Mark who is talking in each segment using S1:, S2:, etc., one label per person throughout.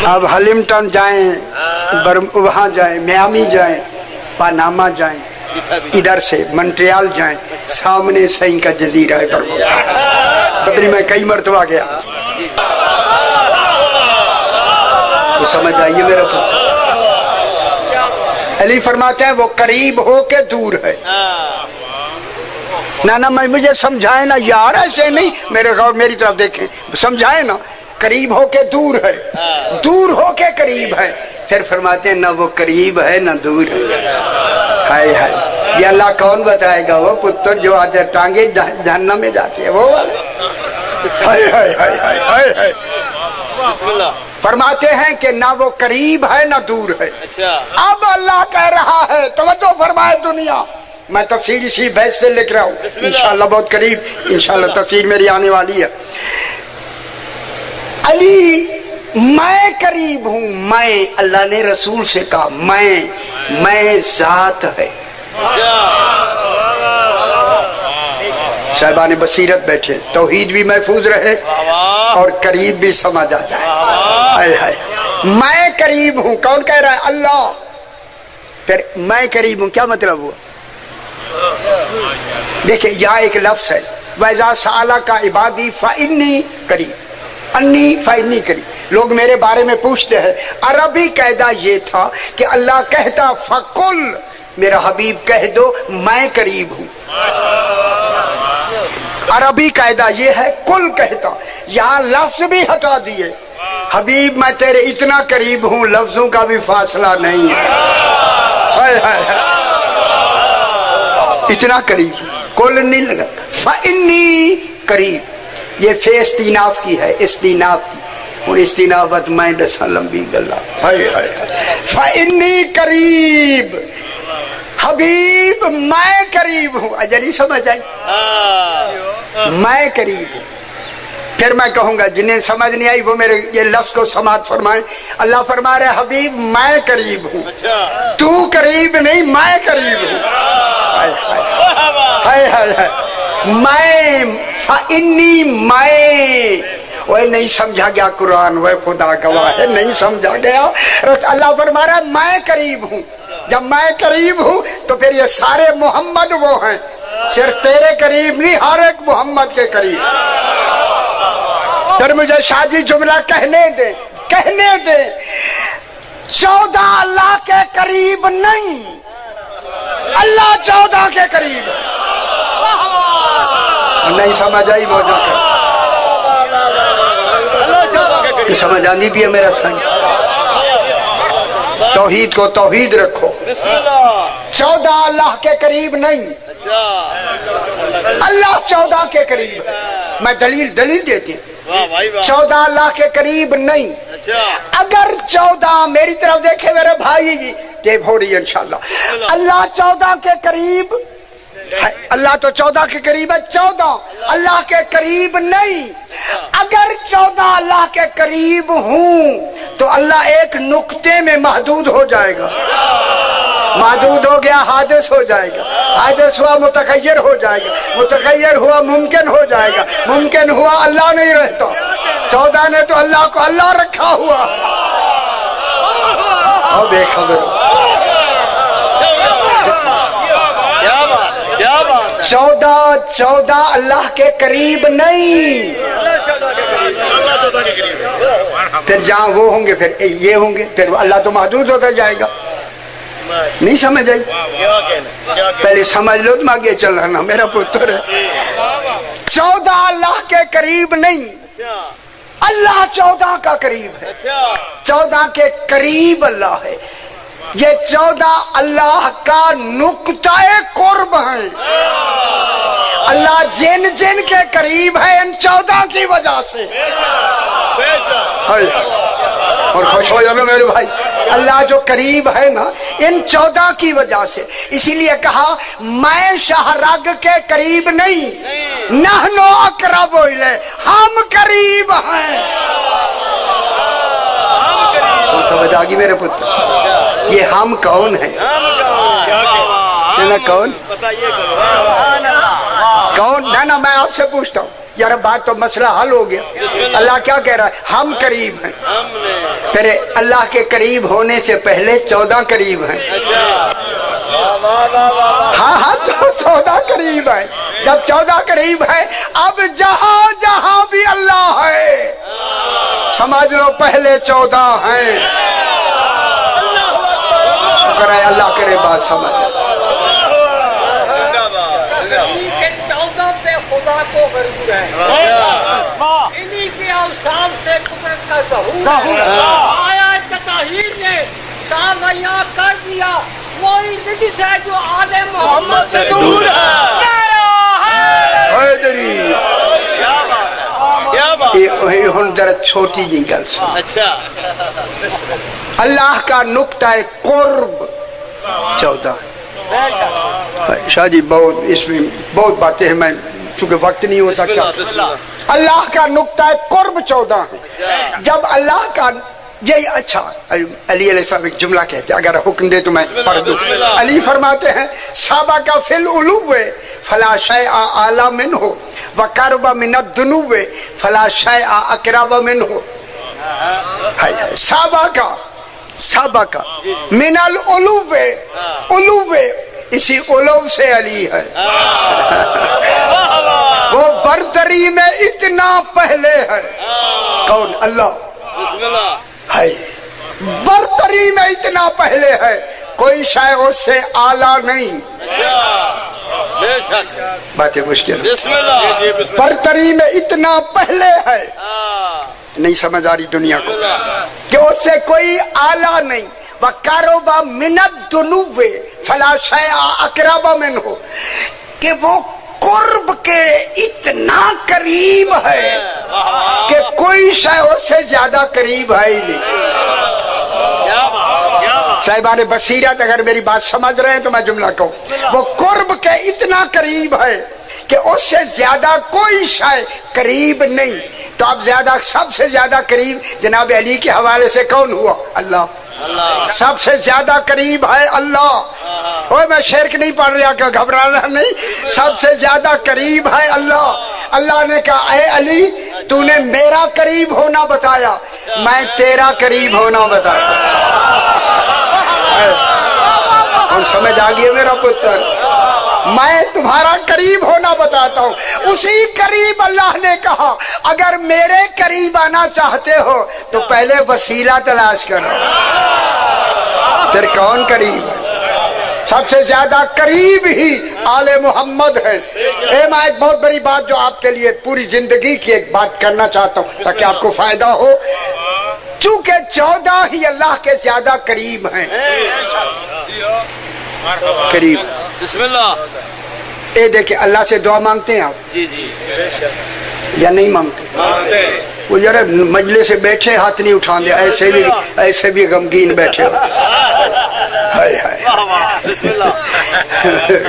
S1: अब हलिमटन जाएं, वहां जाएं, मियामी जाएं, पनामा जाएं, इधर से मॉन्ट्रियल जाएं, सामने सही का जजीरा है। बदरी में कई मरतबा गया, तो समझ आइए मेरा तो। अली फरमाते हैं वो करीब हो के दूर है। ना मैं मुझे समझाए ना यार, ऐसे नहीं, मेरे गौर मेरी तरफ देखें, समझाए ना, करीब हो के दूर है, दूर हो के करीब है। फिर फरमाते हैं ना वो करीब है ना दूर है। हाय हाय, ये अल्लाह कौन बताएगा? वो पुत्र जो आज टांगे जहन्नम में जाती है वो वाले। हाय हाय हाय हाय हाय हाय। फरमाते हैं कि ना वो करीब है ना दूर है। अच्छा। अब अल्लाह कह रहा है, तवज्जो फरमाए दुनिया, मैं तफसीर इसी बहस से लिख रहा हूँ, इंशाअल्लाह बहुत करीब इंशाअल्लाह तफसीर मेरी आने वाली है। अली मैं करीब हूँ, मैं, अल्लाह ने रसूल से कहा मैं जात है। साहिबान बसीरत बैठे, तौहीद भी महफूज रहे और करीब भी समझ आ जाए। हाय हाय, मैं करीब हूँ, कौन कह रहा है? अल्लाह। फिर मैं करीब हूँ क्या मतलब हुआ? देखिए यहाँ एक लफ्ज है, वैजा साला का इबादी फ़इन्नी करीब, अन्नी फ़इन्नी करीब। लोग मेरे बारे में पूछते हैं, अरबी कायदा ये था कि अल्लाह कहता फ़कुल, मेरा हबीब कह दो मैं करीब हूँ। अरबी कायदा ये है, कुल कहता, यहाँ लफ्ज भी हटा दिए, हबीब मैं तेरे इतना करीब हूँ, लफ्जों का भी फासला नहीं है। हाय हाय हाय, इतना करीब, कुल नहीं लगा। फ़इन्नी करीब, ये फे इस्तीनाफ की है, इस्तीनाफ की, और इस्तीनाफत मैं दसा लंबी गल्ला। हाय हाय, फ़इन्नी करीब, हबीब मैं करीब हूँ। अजरी समझ आई, मैं करीब हूँ। फिर मैं कहूंगा जिन्हें समझ नहीं आई वो मेरे ये लफ्ज को समात फरमाए। अल्लाह फरमा रहे हबीब मैं करीब हूँ, तू करीब नहीं, मैं करीब हूँ। हाय हाय हाय, मैं फ़इन्नी, मैं, वह नहीं समझा गया कुरान, वह खुदा गवाह है नहीं समझा गया। अल्लाह फरमा रहा है मैं करीब हूँ। जब मैं करीब हूँ तो फिर ये सारे मोहम्मद वो हैं, सिर्फ तेरे करीब नहीं, हर एक मोहम्मद के करीब। फिर मुझे शादी जुमला कहने दे, कहने दे, 14 अल्लाह के करीब नहीं, अल्लाह 14 के करीब। नहीं समझ आई मौजूद समझ आनी भी है मेरा संग। तौहीद को तौहीद रखो, 14 अल्लाह के करीब नहीं, अल्लाह 14 के करीब है। मैं दलील देती हूँ, 14 अल्लाह के करीब नहीं। अगर 14, मेरी तरफ देखे मेरे भाई जी, टेप हो रही है इंशाल्लाह, अल्लाह 14 के करीब, अल्लाह तो 14 के करीब है, 14 अल्लाह के करीब नहीं। अगर 14 अल्लाह के करीब हूँ तो अल्लाह एक नुक्ते में महदूद हो जाएगा, महदूद हो गया हादिस हो जाएगा, हादिस हुआ मुतगय्यर हो जाएगा, मुतगय्यर हुआ मुमकिन हो जाएगा, मुमकिन हुआ अल्लाह नहीं रहता। 14 ने तो अल्लाह को अल्लाह रखा हुआ। और बेखबर 14 अल्लाह के करीब नहीं, फिर जहाँ वो होंगे फिर ये होंगे, फिर अल्लाह तो महदूद होता जाएगा। नहीं समझ आई? पहले समझ लो, तुम आगे चल रहा मेरा पुत्र है। 14 अल्लाह के करीब नहीं, अल्लाह 14 का करीब है, 14 के करीब अल्लाह है। ये 14 अल्लाह का नुक्ता-ए कुर्ब है। अल्लाह जिन जिन के करीब है इन 14 की वजह से। और खुश हो जाओ मेरे भाई, अल्लाह जो करीब है ना इन 14 की वजह से। इसीलिए कहा मैं शाहरग के करीब नहीं, नहनो अकरब इलै, हम करीब हैं। समझ आ गई मेरे पुत्र? ये हम कौन है ना, कौन कौन ना मैं आपसे पूछता हूँ यार, बात तो मसला हल हो गया। अल्लाह क्या कह रहा है? हम करीब हैं। پھر اللہ کے قریب ہونے سے پہلے 14 قریب ہیں. ہاں ہاں 14 قریب ہے. جب 14 قریب ہے اب جہاں جہاں بھی اللہ ہے سمجھ لو پہلے 14 ہیں. شکر ہے اللہ کرے بات سمجھ.
S2: خدا کو غرور ہے انہی کے اوصاف سے قدرت کا ظہور ہے. آیا تطہیر نے سامعیاں کر دیا وہی نجس ہے جو آل محمد سے دور ہے.
S1: ہن ذرا چھوٹی جی گل سن. اللہ کا نقطہ قرب 14. شاہ جی بہت اس میں بہت باتیں ہیں میں چونکہ وقت نہیں ہوتا کیا. اللہ کا نقطہ قرب 14 ہے. جب اللہ کا یہی اچھا علی علیہ السلام ایک جملہ کہتے ہیں اگر حکم دے تو میں پڑھ دوں. علی فرماتے ہیں سابا کا فی العلو فلا شیء اعلی منہ وقرب من الدنو فلا شیء اقرب منہ. سابا کا من العلو علو اسی علو سے علی ہے. وہ برتری میں اتنا پہلے ہے. کون؟ اللہ ہے. برتری میں اتنا پہلے ہے کوئی شے اس سے اعلیٰ نہیں. باتیں مشکل. برتری میں اتنا پہلے ہے نہیں سمجھ آ رہی دنیا کو کہ اس سے کوئی اعلیٰ نہیں. وَقَرُبَ مِنَ الدُّنُوِّ فَلَا شَيْءَ أَقْرَبَ مِنْهُ کہ وہ قرب کے اتنا قریب ہے کہ کوئی شے اس سے زیادہ قریب ہے ہی نہیں. صاحبان بصیرت اگر میری بات سمجھ رہے ہیں تو میں جملہ کہوں. وہ قرب کے اتنا قریب ہے کہ اس سے زیادہ کوئی شے قریب نہیں. تو اب سب سے زیادہ قریب جناب علی کے حوالے سے کون ہوا؟ اللہ. سب سے زیادہ قریب ہے اللہ. میں شرک نہیں پڑھ رہا کہ گھبرانا نہیں. سب سے زیادہ قریب ہے اللہ. اللہ نے کہا اے علی تو نے میرا قریب ہونا بتایا میں تیرا قریب ہونا بتایا. اور سمجھ آ گئی میرا پتر میں تمہارا قریب ہونا بتاتا ہوں. اسی قریب اللہ نے کہا اگر میرے قریب آنا چاہتے ہو تو پہلے وسیلہ تلاش کرو. پھر کون قریب ہے؟ سب سے زیادہ قریب ہی آل محمد ہے. میں ایک بہت بڑی بات جو آپ کے لیے پوری زندگی کی ایک بات کرنا چاہتا ہوں تاکہ آپ کو فائدہ ہو. چونکہ 14 ہی اللہ کے زیادہ قریب ہیں. قریب
S3: بسم اللہ.
S1: دیکھیں اللہ سے دعا مانگتے ہیں آپ یا نہیں مانگتے؟ وہ ذرا مجلس سے بیٹھے ہاتھ نہیں اٹھا دیا ایسے بھی غمگین بیٹھے ہو.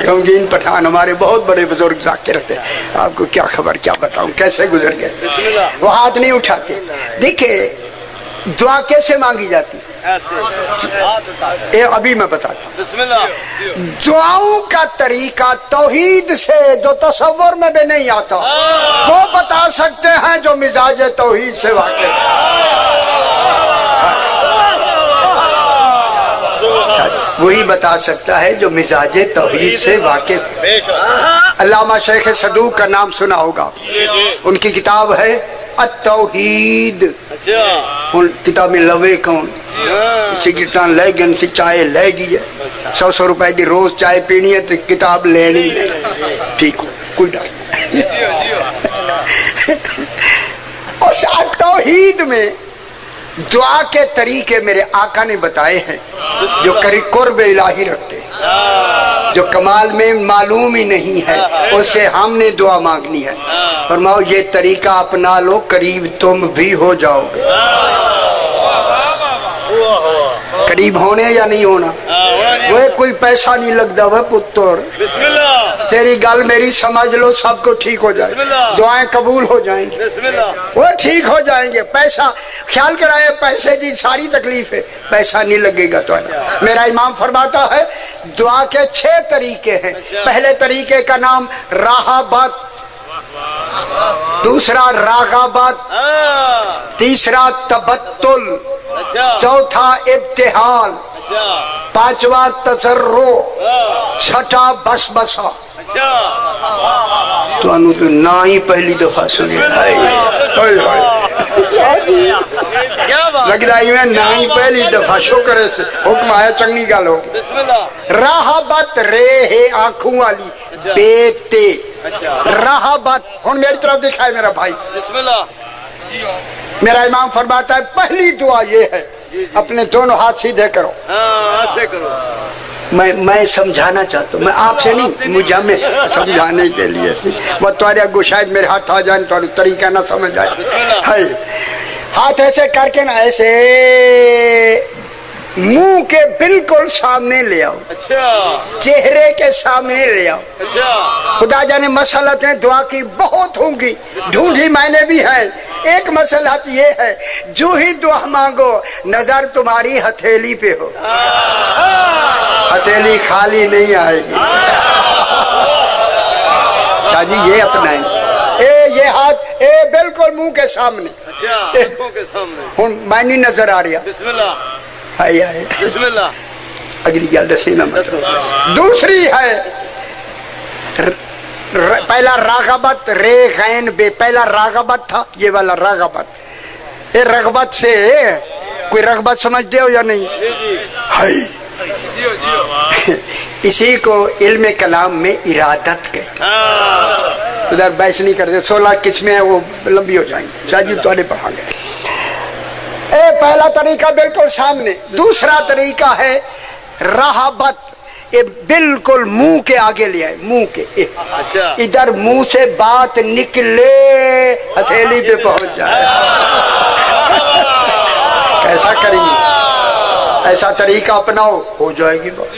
S1: غمگین پٹھان ہمارے بہت بڑے بزرگ ذاکر رہتے ہیں. آپ کو کیا خبر کیا بتاؤں کیسے گزر گئے. وہ ہاتھ نہیں اٹھاتے. دیکھیں دعا کیسے مانگی جاتی ابھی میں بتاتا ہوں. دعاؤں کا طریقہ توحید سے جو تصور میں بھی نہیں آتا وہ بتا سکتے ہیں جو مزاج توحید سے واقف. وہی بتا سکتا ہے جو مزاج توحید سے واقف. علامہ شیخ صدوق کا نام سنا ہوگا. ان کی کتاب ہے التوحید. کتاب میں لوے کون سگریٹاں لے گن سی چائے لے گئی ہے 100 روپے دی روز چائے پینی ہے تو کتاب لینی ہے. ٹھیک ہو کوئی ڈر. اس توحید میں دعا کے طریقے میرے آقا نے بتائے ہیں جو قرب الہی رکھتے ہیں جو کمال میں معلوم ہی نہیں ہے اس سے ہم نے دعا مانگنی ہے. فرماؤ یہ طریقہ اپنا لو قریب تم بھی ہو جاؤ گے. قریب ہونے یا نہیں ہونا وہ کوئی پیسہ نہیں لگتا وہ پتر. تیری گل میری سمجھ لو سب کو ٹھیک ہو جائے. دعائیں قبول ہو جائیں گی وہ ٹھیک ہو جائیں گے. پیسہ خیال کرائے پیسے کی ساری تکلیف ہے پیسہ نہیں لگے گا تو میرا امام فرماتا ہے دعا کے 6 طریقے ہیں. پہلے طریقے کا نام راہبت, دوسرا راغبت, تیسرا تبتل, चौथा इब्तिहाल, पांचवा तसर्रो, छठा बस बसा। तो ना ही पहली दफा सुने लग रहा है ना ही पहली दफा शुक्र से हुक्म आया चंगी गल होगी। राहबत रे है आंखों वाली बेटे राहबत। हुन मेरी तरफ दिखाए मेरा भाई, मेरा इमाम फरमाता है पहली दुआ ये है, अपने दोनों हाथ सीधे करो। मैं समझाना चाहता हूँ, मैं आपसे नहीं, मुझे हमें समझाने के लिए वो तुम्हारे अगो शायद मेरे हाथ आ जाए तो तरीका ना समझ आए। है हाथ ऐसे करके ना ऐसे मुंह के बिल्कुल सामने ले आओ, चेहरे के सामने ले आओ। खुदा जाने मसलतें दुआ की बहुत होंगी, ढूंढी मैंने भी है। एक मसलत ये है, जो ही दुआ मांगो नजर तुम्हारी हथेली पे हो, हथेली खाली नहीं आएगी। शादी ये अपनाएं, ये हाथ बिल्कुल मुंह के सामने, हूं मैं नहीं नजर आ रहा। अगली गल दसी ना। दूसरी है पहला रागबत रे गैन बे, पहला रागबत था, ये वाला रागबत। ये रगबत से कोई रगबत समझते हो या नहीं? है इसी को इल्म कलाम में इरादत के उधर बहस नहीं करते। 16 किस्में है वो लंबी हो जाएंगी, शायद तुम्हारे पढ़ाएंगे। पहला तरीका बिल्कुल सामने। दूसरा तरीका है राहबत, ये बिल्कुल मुंह के आगे ले आए, मुंह के इधर मुंह से बात निकले हथेली पे पहुंच जाए। कैसा करेंगे? ऐसा तरीका अपनाओ, हो जाएगी बात।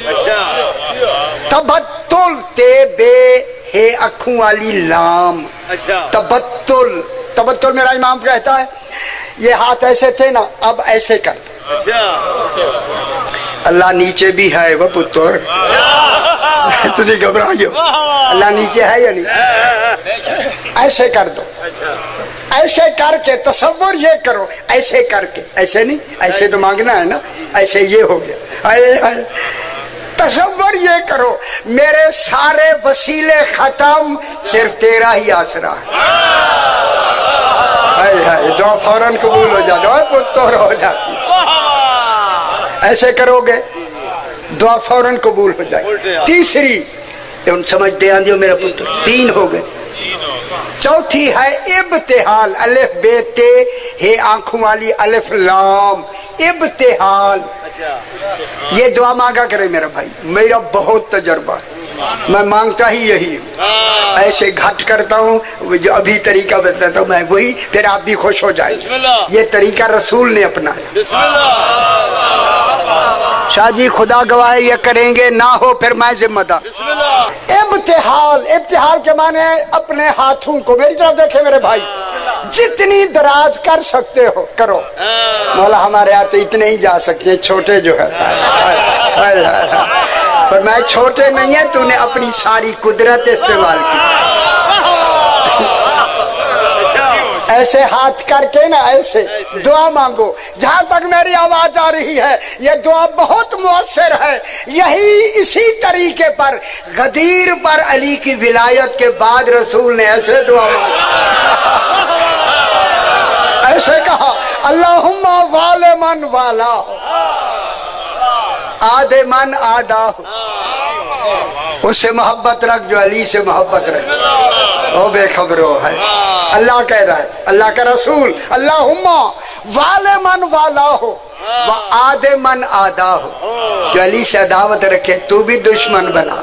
S1: तबत्तुल ते बे है अखों वाली लाम। तबत्तुल, तबत्तुल मेरा इमाम कहता है ये हाथ ऐसे थे ना, अब ऐसे कर। अल्लाह नीचे भी है वो पुत्र, तुझे घबराइयो, अल्लाह नीचे है या नहीं? ऐसे कर दो, ऐसे करके तसव्वुर ये करो, ऐसे करके, ऐसे नहीं, ऐसे तो मांगना है ना, ऐसे ये हो गया। आए तसव्वुर ये करो मेरे सारे वसीले खत्म, सिर्फ तेरा ही आसरा है। दुआ फौरन कबूल हो जाती, पुत्र हो जाती। ऐसे करोगे दुआ फौरन कबूल हो जाए। तीसरी समझते आंदियो मेरा पुत्र, 3 हो गए। चौथी है इब्तिहाल, अलिफ बेते हे आंखों वाली अलिफ लाम, इब्तिहाल। ये दुआ मांगा करे मेरा भाई, मेरा बहुत तजर्बा है, मैं मांगता ही यही हूँ। ऐसे घट करता हूँ, जो अभी तरीका बताता हूँ मैं वही, फिर आप भी खुश हो जाए। ये तरीका रसूल ने अपनाया। शाहजी खुदा गवाह ये करेंगे, ना हो फिर मैं जिम्मेदार। इब्तिहाल, इब्तिहाल के माने अपने हाथों को, मेरी तरफ देखे मेरे भाई, जितनी दराज कर सकते हो करो। मौला हमारे हाथ इतने ही जा सकते हैं, छोटे जो है। पर मैं छोटे नहीं है, तूने अपनी सारी कुदरत इस्तेमाल की। ऐसे हाथ करके ना ऐसे दुआ मांगो। जहां तक मेरी आवाज आ रही है, ये दुआ बहुत मुअस्सर है। यही इसी तरीके पर गदीर पर अली की विलायत के बाद रसूल ने ऐसे दुआ मांगी, ऐसे कहा अल्लाहुम्मा वाले मन वाला आधे मन आधा, उससे मोहब्बत रख जो अली से मोहब्बत रख। ओ बेखबरो है, अल्लाह कह रहा है, अल्लाह का रसूल, अल्लाहुम्मा वाले मन वाला हो व आधे मन आधा हो। जो अली से अदावत रखे तू भी दुश्मन बना।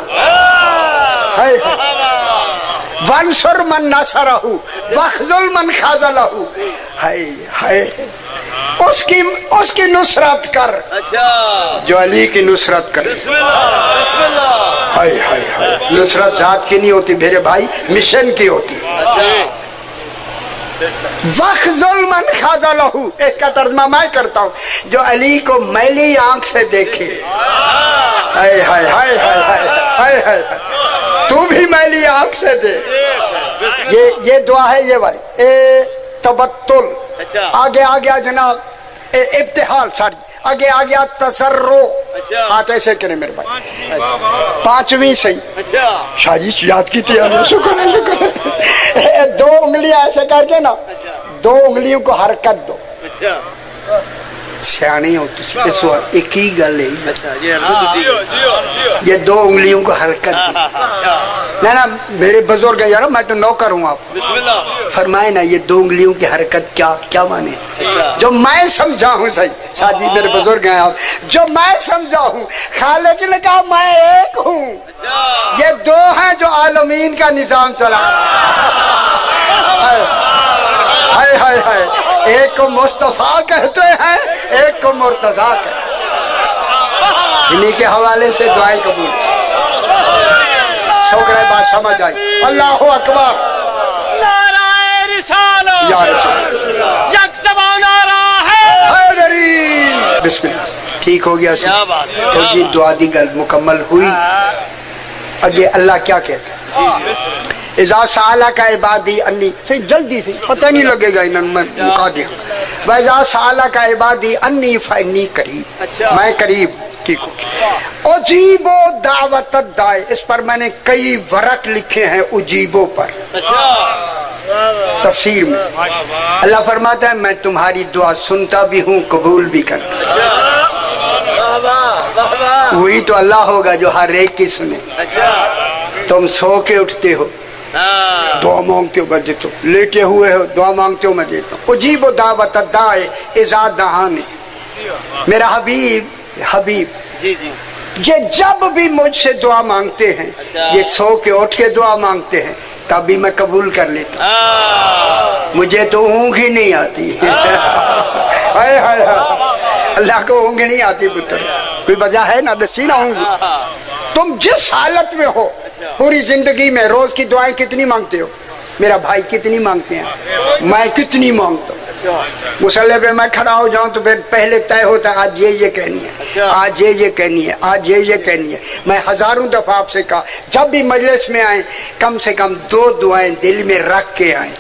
S1: वंसुर मन नसरहु वखजुल मन खाजलहु। है उसकी नुसरत कर। जो अली की नुसरत कर। नुसरत जात की नहीं होती मेरे भाई, मिशन की होती। वखजुल मन खाजलहु, इसका तर्जमा मैं करता हूँ, जो अली को मैली आंख से देखे। हाय हाय हाय हाय हाय हाय, तू भी मैली आंख से देख। ये दुआ है ये वाली। तबत्तुल। आगे आ गया जनाब इब्तिहाल सारी आगे आ गया तसर्रो। हाथ ऐसे करें मेरे भाई, पांचवी सही। शाजी याद की थी, शुक्र है शुक्र है। दो उंगलियां ऐसे करके ना, दो उंगलियों को हरकत दो। सियाने हो इस वक्त एक ही गल है, ये दो उंगलियों को हरकत दो। ना मेरे बुजुर्ग यार, मैं तो नौकर हूँ आप। फरमाए ना ये दो उंगलियों की हरकत क्या क्या माने? जो मैं समझा हूँ सही, शादी मेरे बुजुर्ग हैं आप, जो मैं समझा हूँ। खालिक ने कहा मैं एक हूँ, ये दो हैं जो आलमीन का निजाम चला। हाय हाय हाय, एक को मुस्तफा कहते हैं, एक को मुर्तजा कहते। इन्हीं के हवाले से दुआएं कबूल। शुक्र है बात समझ आई। अल्लाह अकबर,
S2: नाराए रिसालत
S1: या रसूल,
S2: यकसबा नारा है
S1: हैदरी। बिस्मिल्लाह। ठीक हो गया तो जी दुआ दी गल मुकम्मल हुई। आगे अल्लाह क्या कहता है? इज़ा साला का इबादी अन्नी, सही जल्दी से पता नहीं लगेगा इन्होंने, मैं मुका दिया। वज़ा साला का इबादी अन्नी फन्नी करीब, मैं करीब। ठीक हो। उजीबो दावत दाए, इस पर मैंने कई वरक लिखे हैं उजीबो पर। तफसीर में अल्लाह फरमाता है मैं तुम्हारी दुआ सुनता भी हूँ, कबूल भी करता। वही तो अल्लाह होगा जो हर एक की सुने। तुम सो के उठते हो, दुआ मांगते हो मैं देता हूँ, लेटे हुए हो दुआ मांगते हो मैं देता हूँ। उजीबो दावत दाए इज़ा दआनी, मेरा हबीब हबीब
S2: जी जी,
S1: ये जब भी मुझसे दुआ मांगते हैं, ये सो के उठ के दुआ मांगते हैं, तब भी मैं कबूल कर लेता हूँ। मुझे तो ऊँघ ही नहीं आती। हाय हाय अल्लाह को ऊँघ नहीं आती पुत्र, कोई वजह है ना? सीना ऊँघ। तुम जिस हालत में हो पूरी जिंदगी में, रोज की दुआएं कितनी मांगते हो? मेरा भाई कितनी मांगते हैं, मैं कितनी मांगता हूँ। मुसल्ले पे मैं खड़ा हो जाऊं तो फिर पहले तय होता है आज ये कहनी है, आज ये कहनी है, आज ये कहनी है। मैं हजारों दफा आपसे कहा जब भी मजलिस में आए कम से कम दो दुआएं दिल में रख के आए,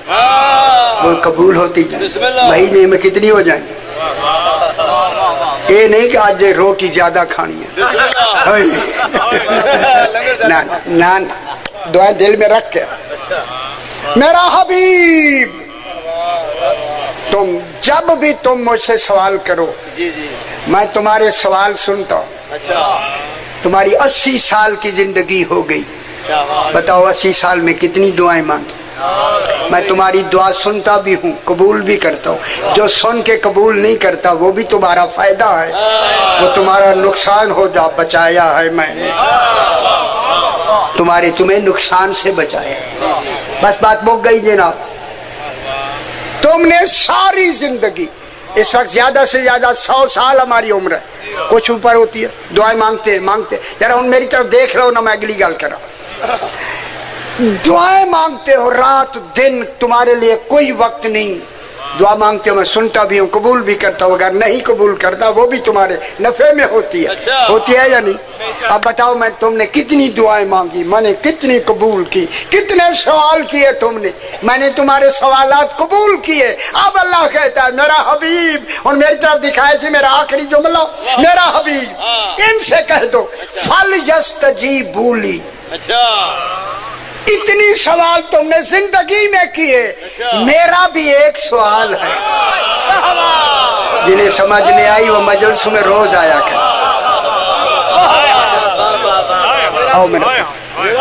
S1: वो कबूल होती जाए। महीने में कितनी हो जाएंगी? ये नहीं कि आज रोटी ज्यादा खानी है, ना ना, दुआएं दिल में रख के। मेरा हबीब तुम जब भी तुम मुझसे सवाल करो
S2: जी जी,
S1: मैं तुम्हारे सवाल सुनता हूँ। तुम्हारी 80 साल की जिंदगी हो गई, बताओ 80 साल में कितनी दुआएं मांगी? मैं तुम्हारी दुआ सुनता भी हूँ, कबूल भी करता हूँ। जो सुन के कबूल नहीं करता वो भी तुम्हारा फायदा है, वो तुम्हारा नुकसान हो जा बचाया है मैंने, तुम्हें नुकसान से बचाया। बस बात मुक गई जनाब। तुमने सारी जिंदगी, इस वक्त ज्यादा से ज्यादा 100 साल हमारी उम्र है, कुछ ऊपर होती है, दुआएं मांगते मांगते। जरा उन मेरी तरफ देख रहे हो ना, मैं अगली गल कर रहा हूं। दुआएं मांगते हो रात दिन, तुम्हारे लिए कोई वक्त नहीं। दुआ मांगते हो, मैं सुनता भी हूँ, कबूल भी करता हूँ। अगर नहीं कबूल करता वो भी तुम्हारे नफे में होती है। होती है या नहीं? अब बताओ मैं तुमने कितनी दुआएं मांगी, मैंने कितनी कबूल की, कितने सवाल किए तुमने, मैंने तुम्हारे सवालात कबूल किए। अब अल्लाह कहता है मेरा हबीब, और मेरी तरफ दिखाए से मेरा आखिरी जुमला, मेरा हबीब इनसे कह दो फल यस्तजीबू ली। इतनी सवाल तुमने जिंदगी में किए, मेरा भी एक सवाल है। जिन्हें समझ नहीं आई वो मजलिस में रोज आया कर। आओ मेरा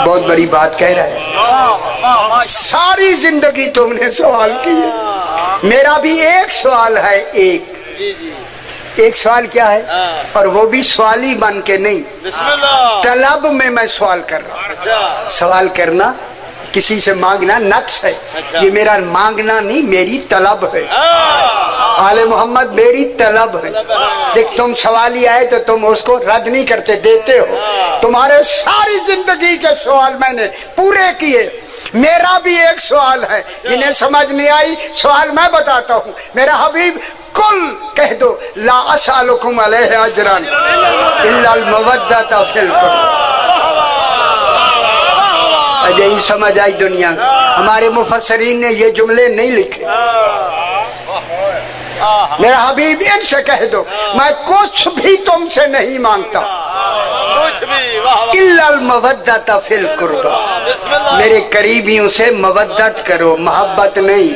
S1: बहुत बड़ी बात कह रहा है। सारी जिंदगी तुमने सवाल किए, मेरा भी एक सवाल है। एक सवाल क्या है? और वो भी सवाली बन के नहीं, तलब में मैं सवाल कर रहा हूँ। सवाल करना, किसी से मांगना नक्स है। ये मेरा मांगना नहीं, मेरी तलब है। आले मोहम्मद मेरी तलब है। देख तुम सवाली आए तो तुम उसको रद्द नहीं करते, देते हो। तुम्हारे सारी जिंदगी के सवाल मैंने पूरे किए, मेरा भी एक सवाल है। जिन्हें समझ नहीं आई सवाल मैं बताता हूँ। मेरा हबीब कुल कह दो ला असअलुकुम अलैहि अजरन इल्ला अल मवद्दता फिल कुर्ब। यही समझ आई दुनिया। हमारे मुफस्सरीन ने ये जुमले नहीं लिखे। میرا حبیب इनसे कह दो मैं कुछ भी तुमसे नहीं मांगता
S3: कुछ भी वाह
S1: इल्लल मवद्दत फिल कुर्बा, मेरे करीबियों से मवद्दत करो, मोहब्बत नहीं।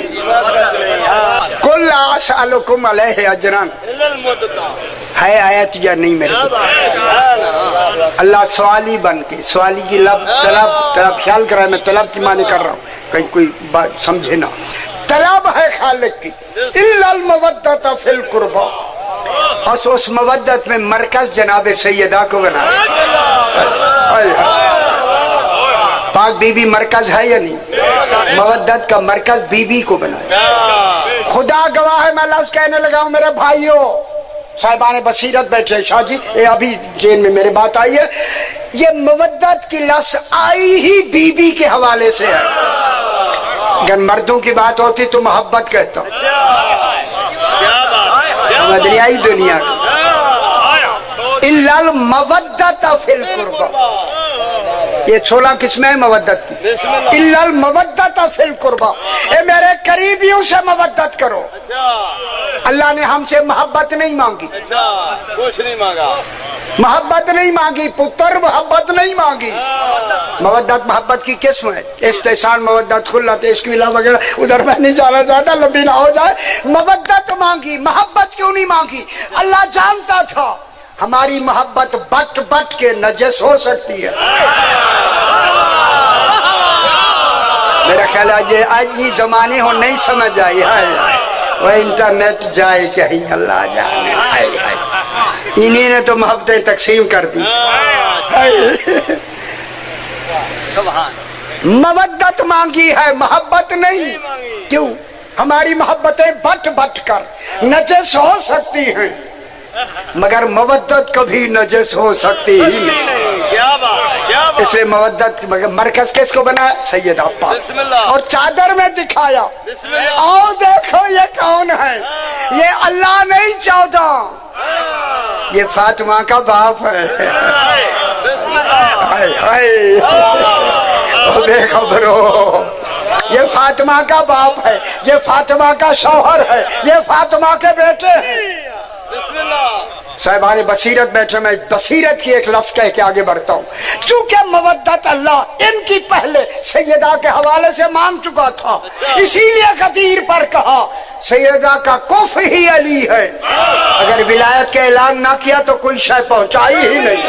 S1: कुल असअलुकुम अलैहि अजरन है आयत या नहीं मेरे को? अल्लाह सवाली बन के सवाली की तलब ख्याल करा, मैं तलब की माने कर रहा हूँ, कहीं कोई बात समझे ना। तलब है खालिक की, इल्लल मवद्दत फिल कुर्बा, बस उस मवद्दत में मरकज जनाब सैयदा को बना। पाक बीबी मरकज है या नहीं? मवद्दत का मरकज बीबी को बना। खुदा गवाह है, मैं लफ्ज कहने लगा हूं मेरे भाइयों, साहिबान बसीरत बैठे, शाह जी ये अभी जेल में मेरे बात आई है, ये मवद्दत की लफ्ज आई ही बीबी के हवाले से है। अगर मर्दों की बात होती तो मोहब्बत कहता हूं, समझ नहीं आई दुनिया की। इल्लल मवद्दत फिल कुर्बा, ये 16 किस्में है मवद्दत की। इल्लल मवद्दत फिल कुर्बा, ए मेरे करीबियों से मवद्दत करो। अल्लाह ने हमसे मोहब्बत नहीं मांगी,
S3: कुछ नहीं मांगा,
S1: मोहब्बत नहीं मांगी, पुत्र मोहब्बत नहीं मांगी। मवद्दत मोहब्बत की किस्म है, इस्तेसान, मवद्दत, खुल्लत, इश्क वगैरह, उधर मैं नहीं जाना चाहता, लंबी ना हो जाए। मवद्दत मांगी, मोहब्बत क्यों नहीं मांगी? अल्लाह जानता था हमारी मोहब्बत बट बट के नजस हो सकती है। मेरा ख्याल है आज ये जमाने हो नहीं समझ आई है, वह इंटरनेट जाए कहीं, अल्लाह जाने। इन्हीं ने तो मोहब्बतें तकसीम कर दी। मवद्दत मांगी है, मोहब्बत नहीं। क्यों? हमारी मोहब्बतें बट बट कर नजस हो सकती हैं, मगर मवद्दत कभी नजस हो सकती ही नहीं।
S3: क्या बात,
S1: इसलिए मवद्दत मरकज किसको बनाया? सैयदा पाक। और चादर में दिखाया, आओ देखो ये कौन है, ये अल्लाह नहीं 14, ये फातिमा का बाप है। हाय हाय, बेखबरो, ये फातिमा का बाप है, ये फातिमा का शौहर है, ये फातिमा के बेटे हैं। साहिबान बसीरत बैठे, मैं बसीरत की एक लफ्ज कह के आगे बढ़ता हूँ। चूंकि मवद्दत अल्लाह इनकी पहले सैयदा के हवाले से मांग चुका था, इसीलिए गदीर पर कहा सैयदा का कुफ ही अली है। अगर विलायत का ऐलान ना किया तो कोई शय पहुंचाई ही नहीं।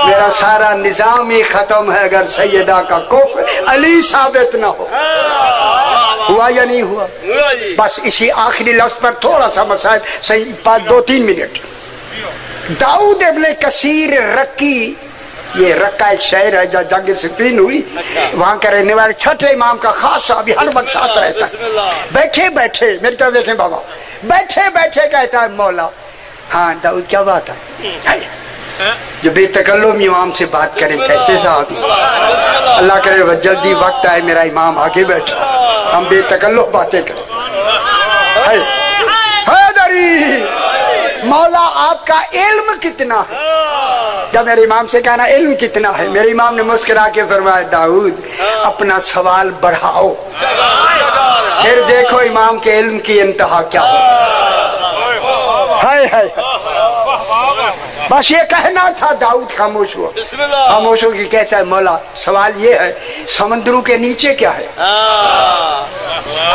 S1: मेरा सारा निजाम ही खत्म है अगर सैयदा का कुफ अली साबित ना हो। हुआ या नहीं हुआ? बस इसी आखिरी लफ्ज पर थोड़ा सा मसाइल, सही 2-3 मिनट। दाऊद इब्ने कसीर रक्की, ये रक्का एक शहर है जहाँ जंग सिफीन हुई, वहां का रहने वाले छठे इमाम का खास अभी हर वक्त साथ रहता है। बैठे बैठे मेरी तरफ देखें बाबा, बैठे बैठे कहता है मौला, हाँ दाऊद क्या बात है? जो बेतकल्लुम इमाम से बात करे कैसे साहब, अल्लाह करे जल्दी वक्त आए मेरा इमाम आगे बैठा, हम बेतकल्लुम बातें करें। मौला आपका इल्म कितना है? जब मेरे इमाम से कहना इल्म कितना है, मेरे इमाम ने मुस्कुरा के फरमाया दाऊद अपना सवाल बढ़ाओ, फिर देखो इमाम के इल्म की इंतहा क्या है। बस ये कहना था, दाऊद खामोश हुआ। खामोश हो के कहता है मौला सवाल ये है समंदरों के नीचे क्या है?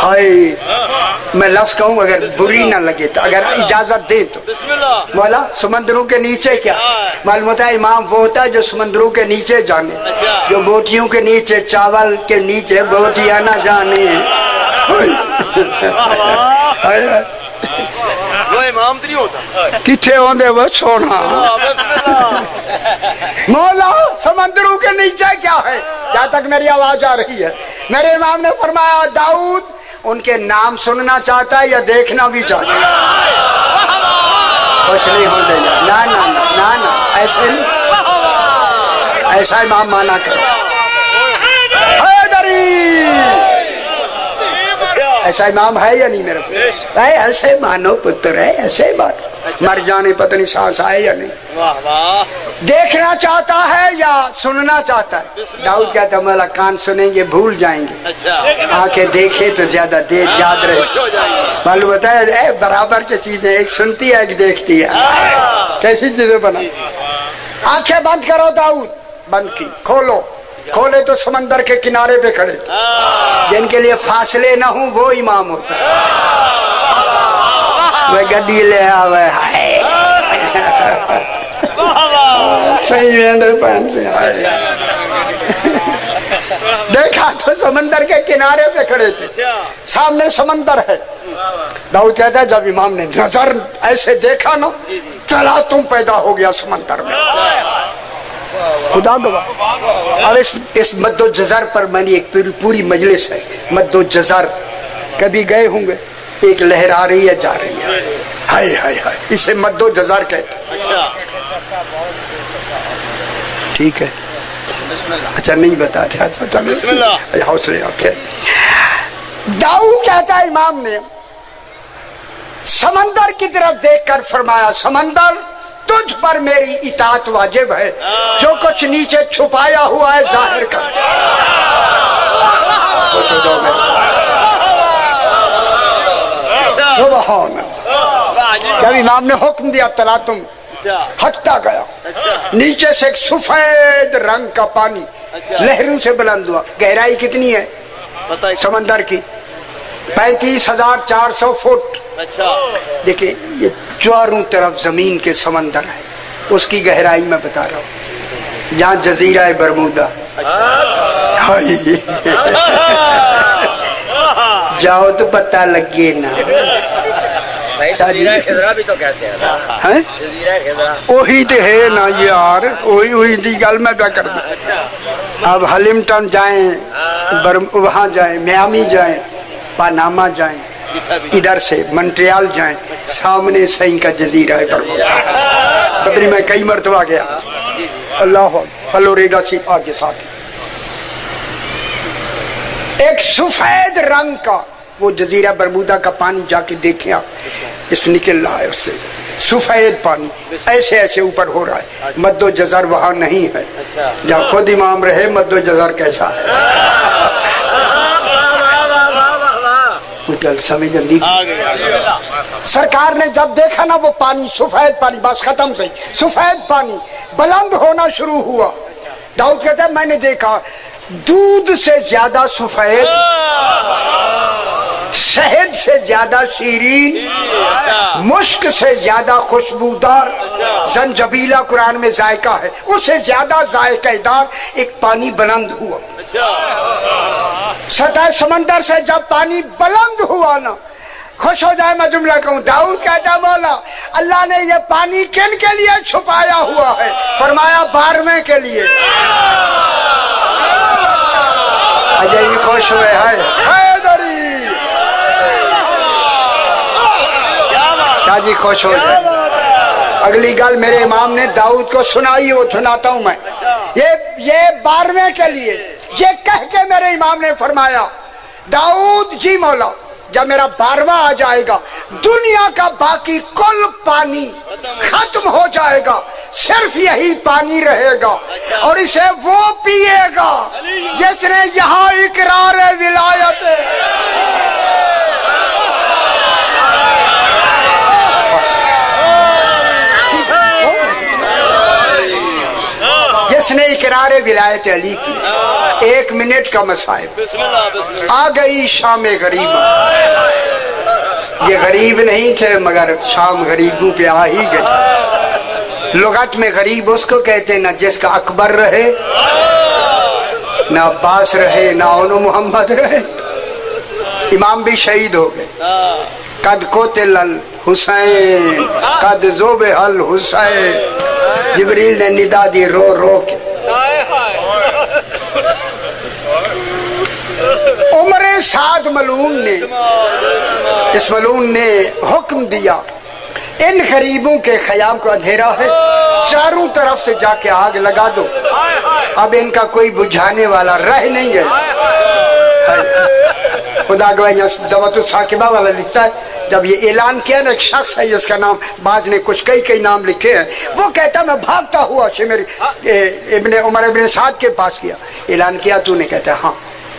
S1: हाय, मैं लफ्ज कहूँ अगर बुरी ना लगे तो, अगर इजाजत दे तो। मौला समंदरों के नीचे क्या? मालूम होता है इमाम वो होता है जो समंदरों के नीचे जाने, जो बोटियों के नीचे, चावल के नीचे बोटियां ना जाने।
S3: वो इमाम तो नहीं होता,
S1: किथे होंदे वो सोना। मौला समंदरों के नीचे क्या है? जहाँ तक मेरी आवाज आ रही है, मेरे इमाम ने फरमाया दाऊद उनके नाम सुनना चाहता है या देखना भी चाहता है? कुछ नहीं हो देगा, ना ना ना ना, ऐसे नहीं, ऐसा इमाम माना करो। ऐसा इमाम है या नहीं मेरे को? ऐसे मानो पुत्र है, ऐसे मानो। मर जाने पता नहीं सांस आए या नहीं।
S3: वाह वाह
S1: देखना चाहता है या सुनना चाहता है? दाऊद कहता मेरा कान सुनेंगे भूल जाएंगे,
S3: अच्छा
S1: आंखें देखे तो ज्यादा देर याद रहे।
S3: खुश हो जाएंगे।
S1: मालूम होता है बराबर की चीजें, एक सुनती है एक देखती है। कैसी चीजें बना। आंखें बंद करो दाऊद, बंद की, खोलो, खोले तो समंदर के किनारे पे खड़े थे। जिनके लिए फासले न हो वो इमाम होता है। वे गड्डी ले आवे हाय सही पैन से हाय। देखा तो समंदर के किनारे पे खड़े थे, सामने समंदर है। दाऊद कहता है जब इमाम ने नजर ऐसे देखा ना, चला तुम पैदा हो गया समंदर में। खुदा गवाह। और इस मद्दो जज़र पर मैंने एक पूरी मजलिस है। मद्दो जज़र कभी गए होंगे, एक लहर आ रही है जा रही है, हाय हाय हाय, इसे मद्दो जज़र कहते हैं। ठीक है, अच्छा नहीं बताते, अच्छा चलो हौसले रखे। दाऊद कहता है इमाम ने समंदर की तरफ देखकर फरमाया, समंदर तुझ पर मेरी इताअत वाजिब है, जो कुछ नीचे छुपाया हुआ है जाहिर कर। जब इमाम ने हुक्म दिया तला तुम, हटता गया। नीचे से एक सफेद रंग का पानी लहरों से बुलंद हुआ। गहराई कितनी है समंदर की? 35,400 फुट। देखिए ये चारों तरफ जमीन के समंदर है, उसकी गहराई में बता रहा हूँ। जहाँ जजीरा है बरमूदा, जाओ तो पता लगे ना।
S3: खिजरा भी तो कहते हैं
S1: वही तो है ना यार, वही दी गल मैं क्या कर दूं। अब हलिमटन जाएं, वहाँ जाएं, मियामी जाएं, पानामा जाएं, इधर से मॉन्ट्रियल जाएं, सामने सही का जजीरा है बदरी में कई मरतबा गया। अल्लाह फ्लोरिडा से आगे साथ एक सफेद रंग का वो जजीरा बरमूदा का पानी जाके देखे आप, इस निकल रहा है उससे सफेद पानी, ऐसे ऐसे ऊपर हो रहा है। मद्दो जज़र वहाँ नहीं है, जहाँ खुद इमाम रहे मद्दो जज़र कैसा है। समय जल्दी सरकार ने जब देखा ना वो पानी सफेद पानी, बस खत्म से सफेद पानी बुलंद होना शुरू हुआ। दाऊद कहता है मैंने देखा दूध से ज्यादा सफेद, शहद से ज्यादा शीरीन, मुश्क से ज्यादा खुशबूदार, जंजबीला कुरान में जायका है, उससे ज्यादा जायकेदार एक पानी बुलंद हुआ। सतह समंदर से जब पानी बुलंद हुआ ना, खुश हो जाए मैं जुमला कहूँ। दाऊद कहता बोला अल्लाह ने ये पानी किन के लिए छुपाया हुआ है? फरमाया बारहवें के लिए। अजय खुश हुए है जी, खुश हो जाए। अगली गल मेरे इमाम ने दाऊद को सुनाई, वो सुनाता हूँ मैं। ये बारहवें के लिए, ये कह के मेरे इमाम ने फरमाया दाऊद जी मौला जब मेरा 12वां आ जाएगा दुनिया का बाकी कुल पानी खत्म हो जाएगा, सिर्फ यही पानी रहेगा और इसे वो पिएगा जिसने यहाँ इकरार विलायत जिसने इकरार विलायत अली की। 1 मिनट का मसाइब। आ गई शाम गरीब, ये गरीब नहीं थे मगर शाम गरीबों पे आ ही गई। लुगत में गरीब उसको कहते ना जिसका अकबर रहे ना अब्बास रहे ना ओनो मोहम्मद रहे। इमाम भी शहीद हो गए। कद कोतिल अल हुसैन कद जोबे अल हुसैन, जिब्रील ने निदा दी रो रो के। उमरे साद मलून ने, इस मलून ने हुक्म दिया इन गरीबों के खयाम को अंधेरा है, चारों तरफ से जाके आग लगा दो, अब इनका कोई बुझाने वाला रह नहीं है। खुदा गवाह दवातुल साकिबा वाला लिखता है جب یہ اعلان کیا نا، ایک شخص ہے جس کا نام بعض نے کچھ کئی نام لکھے ہیں، وہ کہتا میں بھاگتا ہوا شمر ابن عمر ابن سعد کے پاس گیا، اعلان کیا تو نے؟ کہتا ہے ہاں،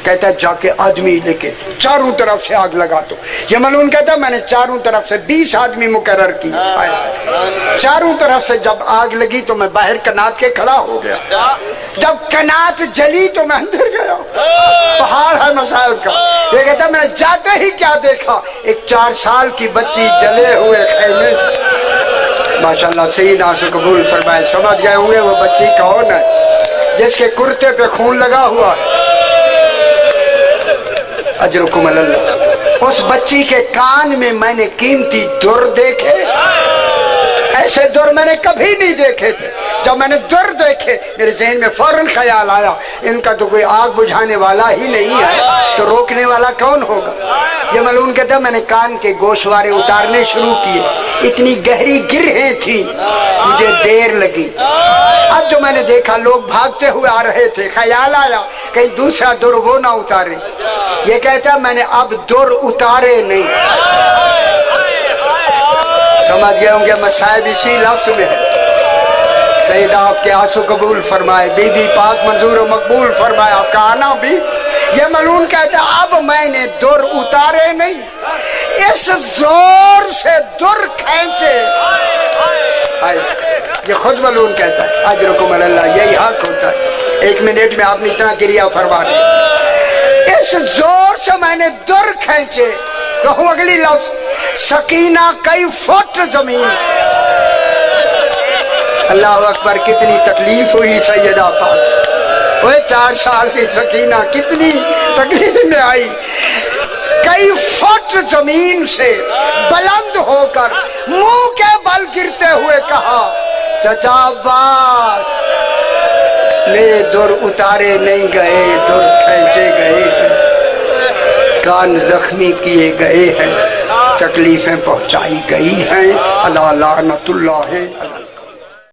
S1: کہتا ہے جا کے آدمی لے کے چاروں طرف سے آگ لگا دو۔ یہ ملعون کہتا ہے میں نے چاروں طرف سے 20 آدمی مقرر کی، چاروں طرف سے جب آگ لگی تو میں باہر کنات کے کھڑا ہو گیا، جب کنات جلی تو میں اندر گیا۔ پہاڑ ہے مسائل کا۔ یہ کہتا ہے میں نے جاتے ہی کیا دیکھا، ایک 4 سال کی بچی جلے ہوئے خیمے سے۔ ماشاءاللہ سیدنا سے قبول فرمائے۔ سمجھ گئے ہوئے وہ بچی کون ہے؟ جس کے کرتے پہ خون لگا ہوا ہے۔ اجرکم اللہ۔ اس بچی کے کان میں میں نے قیمتی در دیکھے، ایسے در میں نے کبھی نہیں دیکھے تھے۔ جب میں نے در دیکھے میرے ذہن میں فوراً خیال آیا ان کا تو کوئی آگ بجھانے والا ہی نہیں ہے تو روکنے والا کون ہوگا؟ یہ ملعون کہتا میں نے کان کے گوشوارے اتارنے شروع کیے، اتنی گہری گرہیں تھیں، مجھے دیر لگی۔ اب جو میں نے دیکھا لوگ بھاگتے ہوئے آ رہے تھے، خیال آیا کہیں دوسرا در وہ نہ اتارے۔ یہ کہتا میں نے اب در اتارے نہیں۔ سمجھ گئے ہوں گے مسائب اسی لفظ میں ہے۔ سیدہ آپ کے آنسو قبول فرمائے، بی بی پاک منظور و مقبول فرمائے، آپ کا آنا بھی۔ یہ ملعون کہتا اب میں نے در اتارے نہیں، اس زور سے در کھینچے۔ یہ خود ملعون کہتا ہے اجرکم اللہ، یہی حق ہوتا ہے۔ 1 منٹ میں آپ نے اتنا گریہ فرما دیا۔ اس زور سے میں نے در کھینچے، کہوں اگلی لفظ سکینہ کئی فٹ زمین۔ اللہ اکبر، کتنی تکلیف ہوئی سیدہ پاک، وہ 4 سال کی سکینہ کتنی تکلیف میں آئی۔ کئی فٹ زمین سے بلند ہو کر منہ کے بل گرتے ہوئے کہا چچا عباس میرے در اتارے نہیں گئے، در کھینچے گئے ہیں، کان زخمی کیے گئے ہیں، تکلیفیں پہنچائی گئی ہیں۔ اللہ لعنت اللہ ہے۔